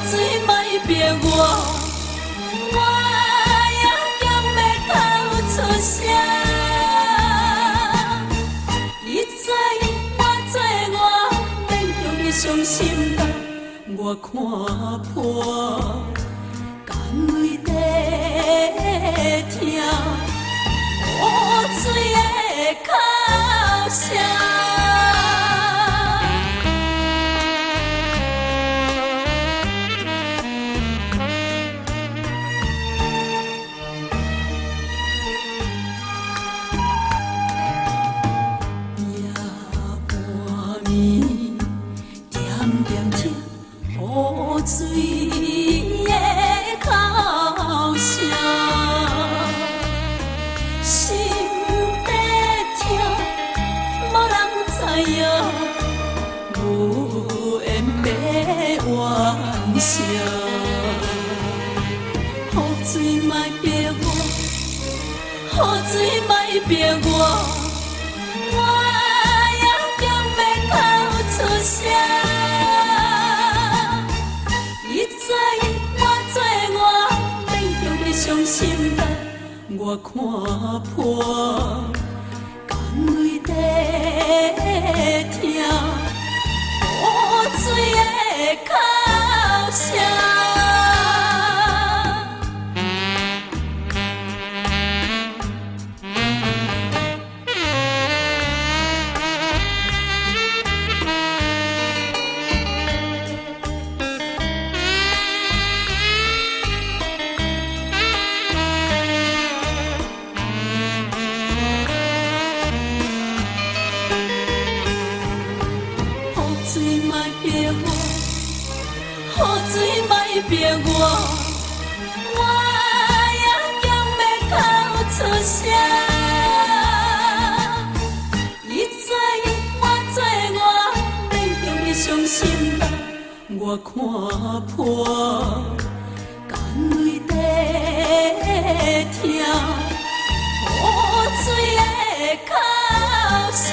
水莫逼我，我也强要哭出声。伊知影我做我，免用伊伤心肝，我看破，甘为地听雨水的哭声。水的哭声，心在痛，无人知影，无缘要完成。雨水莫逼我，雨水莫逼我，我也强要哭出声。知影我做我，免用伊伤心肝，我看破，甘为地听雨水的哭声。水莫逼我，雨水莫逼我，我也强要哭出声。伊知影我做我，免用伊伤心肝，我看破，甘为地听雨水的哭声。